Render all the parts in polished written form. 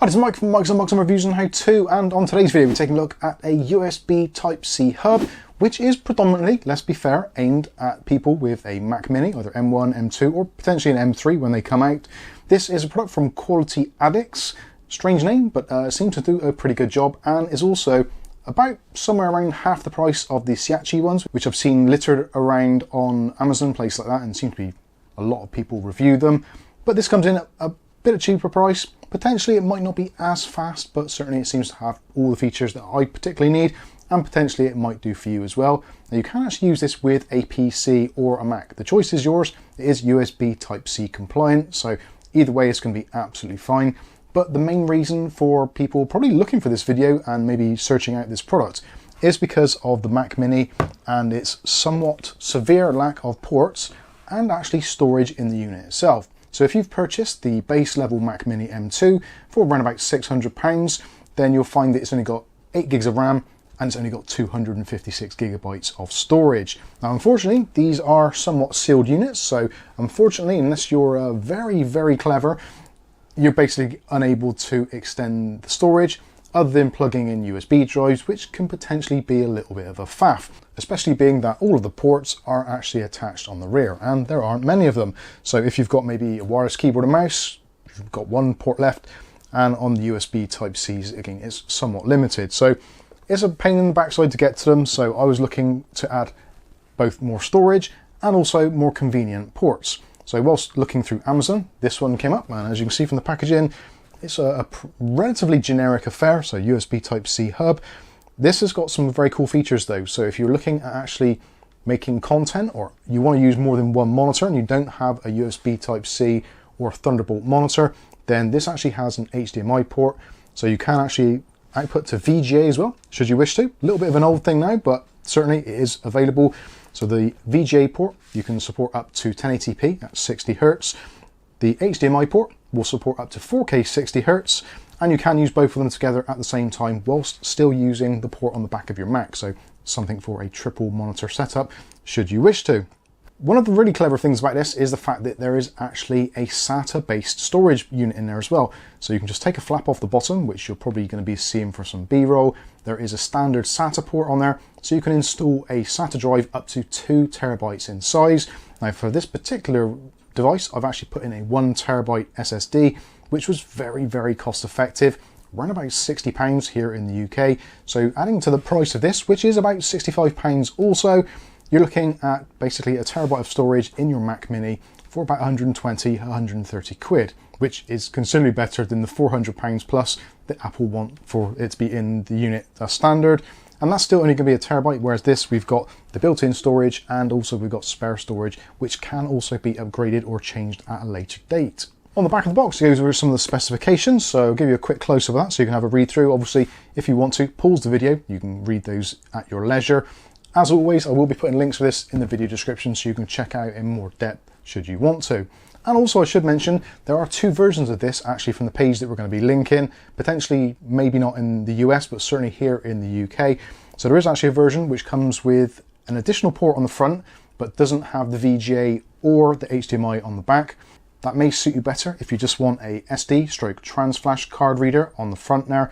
Hi, this is Mike from Mike's Unboxing Reviews and How To, and on today's video we're taking a look at a USB Type-C hub, which is predominantly, let's be fair, aimed at people with a Mac Mini, either M1, M2 or potentially an M3 when they come out. This is a product from Quality Addicts, strange name, but seems to do a pretty good job, and is also about somewhere around half the price of the Saatchi ones, which I've seen littered around on Amazon, places like that, and seems to be a lot of people review them. But this comes in at a bit of cheaper price. Potentially it might not be as fast, but certainly it seems to have all the features that I particularly need, and potentially it might do for you as well. Now you can actually use this with a PC or a Mac. The choice is yours. It is USB Type-C compliant, so either way it's going to be absolutely fine. But the main reason for people probably looking for this video and maybe searching out this product is because of the Mac Mini and its somewhat severe lack of ports and actually storage in the unit itself. So if you've purchased the base level Mac Mini M2 for around about £600, then you'll find that it's only got 8 gigs of RAM and it's only got 256 gigabytes of storage. Now, unfortunately, these are somewhat sealed units. So unfortunately, unless you're very, very clever, you're basically unable to extend the storage other than plugging in USB drives, which can potentially be a little bit of a faff, especially being that all of the ports are actually attached on the rear, and there aren't many of them. So if you've got maybe a wireless keyboard and mouse, you've got one port left, and on the USB Type-Cs, again, it's somewhat limited. So it's a pain in the backside to get to them, so I was looking to add both more storage and also more convenient ports. So whilst looking through Amazon, this one came up, and as you can see from the packaging, it's a relatively generic affair, so USB Type-C hub. This has got some very cool features though. So if you're looking at actually making content, or you want to use more than one monitor and you don't have a USB Type-C or a Thunderbolt monitor, then this actually has an HDMI port. So you can actually output to VGA as well, should you wish to. A little bit of an old thing now, but certainly it is available. So the VGA port, you can support up to 1080p at 60 Hz. The HDMI port will support up to 4K 60 Hz, and you can use both of them together at the same time whilst still using the port on the back of your Mac. So something for a triple monitor setup, should you wish to. One of the really clever things about this is the fact that there is actually a SATA based storage unit in there as well. So you can just take a flap off the bottom, which you're probably going to be seeing for some B-roll. There is a standard SATA port on there, so you can install a SATA drive up to 2 terabytes in size. Now for this particular device, I've actually put in a 1 terabyte SSD, which was very, very cost effective, around about £60 here in the UK. So adding to the price of this, which is about £65 also, you're looking at basically a terabyte of storage in your Mac Mini for about 120, 130 quid, which is considerably better than the £400 plus that Apple want for it to be in the unit as standard. And that's still only going to be a terabyte, whereas this, we've got the built-in storage and also we've got spare storage, which can also be upgraded or changed at a later date. On the back of the box, it goes over some of the specifications, so I'll give you a quick close-up of that so you can have a read through. Obviously, if you want to, pause the video, you can read those at your leisure. As always, I will be putting links for this in the video description so you can check out in more depth should you want to. And also I should mention, there are 2 versions of this actually from the page that we're going to be linking, potentially maybe not in the US, but certainly here in the UK. So there is actually a version which comes with an additional port on the front, but doesn't have the VGA or the HDMI on the back. That may suit you better if you just want a SD/TransFlash card reader on the front there.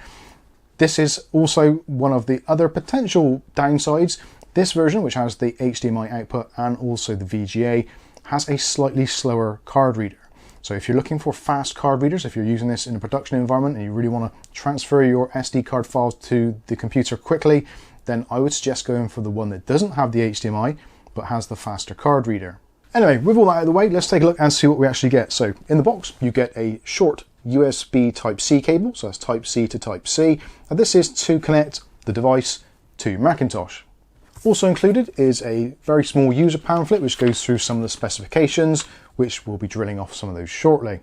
This is also one of the other potential downsides. This version, which has the HDMI output and also the VGA, has a slightly slower card reader. So if you're looking for fast card readers, if you're using this in a production environment and you really want to transfer your SD card files to the computer quickly, then I would suggest going for the one that doesn't have the HDMI, but has the faster card reader. Anyway, with all that out of the way, let's take a look and see what we actually get. So in the box, you get a short USB Type-C cable, so that's Type-C to Type-C, and this is to connect the device to your Macintosh. Also included is a very small user pamphlet which goes through some of the specifications, which we'll be drilling off some of those shortly.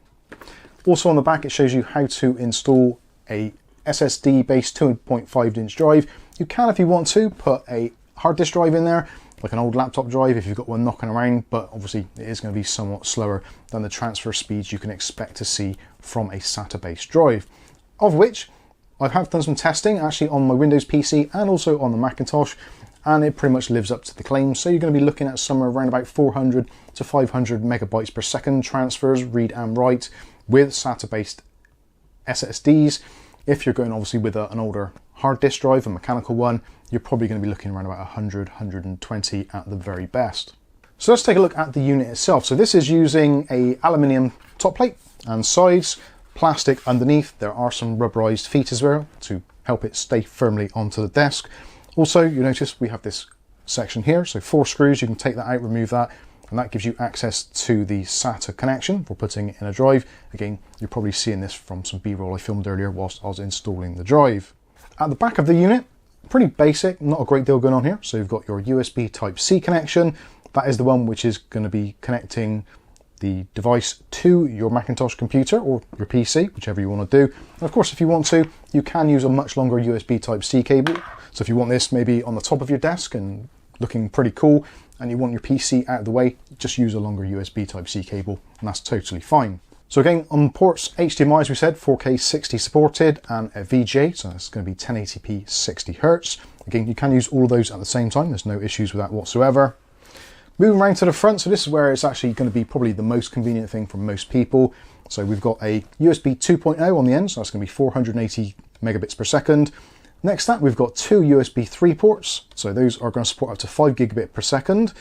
Also on the back, it shows you how to install a SSD based 2.5 inch drive. You can, if you want to, put a hard disk drive in there, like an old laptop drive if you've got one knocking around, but obviously it is going to be somewhat slower than the transfer speeds you can expect to see from a SATA based drive, of which I have done some testing actually on my Windows PC and also on the Macintosh, and it pretty much lives up to the claims. So you're going to be looking at somewhere around about 400 to 500 megabytes per second transfers, read and write, with SATA based SSDs. If you're going obviously with an older hard disk drive, a mechanical one, you're probably going to be looking around about 100, 120 at the very best. So let's take a look at the unit itself. So this is using a aluminium top plate and sides, plastic underneath. There are some rubberized feet as well to help it stay firmly onto the desk. Also, you notice we have this section here, so 4 screws. You can take that out, remove that, and that gives you access to the SATA connection for putting it in a drive. Again, you're probably seeing this from some B-roll I filmed earlier whilst I was installing the drive. At the back of the unit, pretty basic, not a great deal going on here. So you've got your USB Type C connection. That is the one which is going to be connecting the device to your Macintosh computer or your PC, whichever you want to do. And of course, if you want to, you can use a much longer USB Type C cable. So if you want this maybe on the top of your desk and looking pretty cool, and you want your PC out of the way, just use a longer USB Type C cable, and that's totally fine. So again, on ports, HDMI, as we said, 4K 60 supported, and a VGA, so that's going to be 1080p 60 Hz. Again, you can use all of those at the same time. There's no issues with that whatsoever. Moving around to the front, so this is where it's actually going to be probably the most convenient thing for most people. So we've got a USB 2.0 on the end, so that's going to be 480 megabits per second. Next to that, we've got 2 USB 3 ports, so those are going to support up to 5 gigabit per second.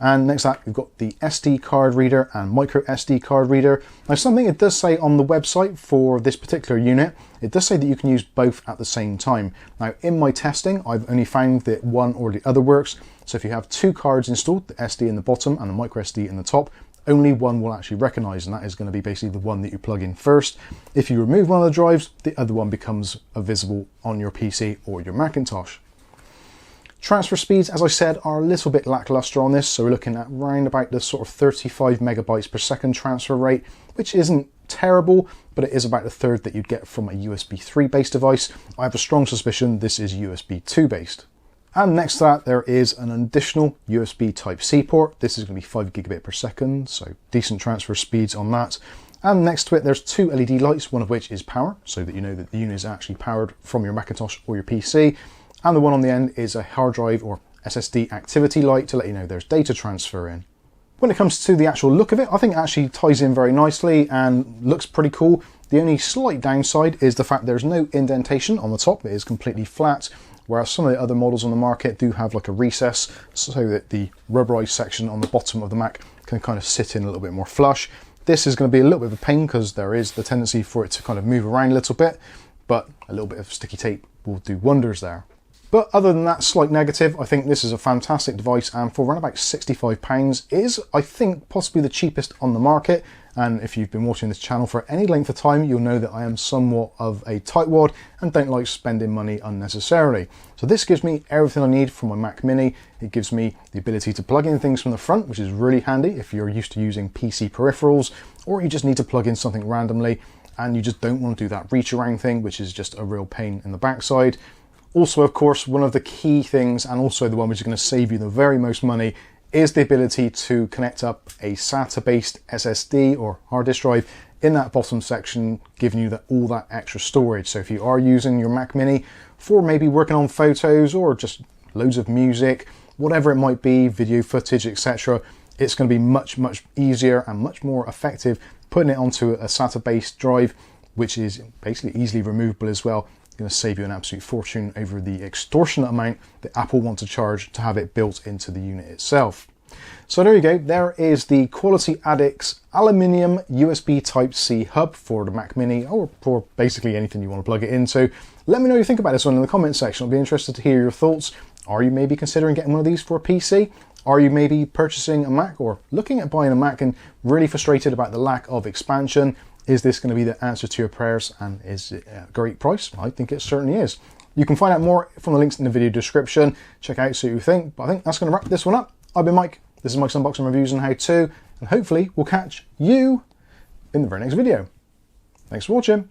And next to that, we've got the SD card reader and micro SD card reader. Now, something it does say on the website for this particular unit, it does say that you can use both at the same time. Now, in my testing, I've only found that one or the other works. So if you have 2 cards installed, the SD in the bottom and the micro SD in the top, only one will actually recognize, and that is going to be basically the one that you plug in first. If you remove one of the drives, the other one becomes visible on your PC or your Macintosh. Transfer speeds, as I said, are a little bit lackluster on this, so we're looking at around about the sort of 35 megabytes per second transfer rate, which isn't terrible, but it is about a third that you'd get from a USB 3 based device. I have a strong suspicion this is USB 2 based. And next to that, there is an additional USB Type C port. This is going to be 5 gigabit per second, so decent transfer speeds on that. And next to it, there's 2 LED lights, one of which is power, so that you know that the unit is actually powered from your Macintosh or your PC. And the one on the end is a hard drive or SSD activity light to let you know there's data transfer in. When it comes to the actual look of it, I think it actually ties in very nicely and looks pretty cool. The only slight downside is the fact there's no indentation on the top. It is completely flat, whereas some of the other models on the market do have like a recess so that the rubberized section on the bottom of the Mac can kind of sit in a little bit more flush. This is going to be a little bit of a pain because there is the tendency for it to kind of move around a little bit, but a little bit of sticky tape will do wonders there. But other than that slight negative, I think this is a fantastic device, and for around about £65 is, I think, possibly the cheapest on the market. And if you've been watching this channel for any length of time, you'll know that I am somewhat of a tightwad and don't like spending money unnecessarily. So this gives me everything I need for my Mac Mini. It gives me the ability to plug in things from the front, which is really handy if you're used to using PC peripherals, or you just need to plug in something randomly and you just don't want to do that reach around thing, which is just a real pain in the backside. Also, of course, one of the key things, and also the one which is going to save you the very most money, is the ability to connect up a SATA-based SSD or hard disk drive in that bottom section, giving you all that extra storage. So if you are using your Mac Mini for maybe working on photos or just loads of music, whatever it might be, video footage, etc., it's going to be much, much easier and much more effective putting it onto a SATA-based drive, which is basically easily removable as well. Going to save you an absolute fortune over the extortionate amount that Apple want to charge to have it built into the unit itself. So there you go, there is the Quality Addicts aluminium USB Type-C hub for the Mac Mini, or for basically anything you want to plug it into. Let me know what you think about this one in the comment section. I'll be interested to hear your thoughts. Are you maybe considering getting one of these for a PC? Are you maybe purchasing a Mac or looking at buying a Mac and really frustrated about the lack of expansion? Is this going to be the answer to your prayers, and is it a great price? I think it certainly is. You can find out more from the links in the video description. Check out, see what you think. But I think that's going to wrap this one up. I've been Mike. This is Mike's Unboxing Reviews and How To, and hopefully we'll catch you in the very next video. Thanks for watching.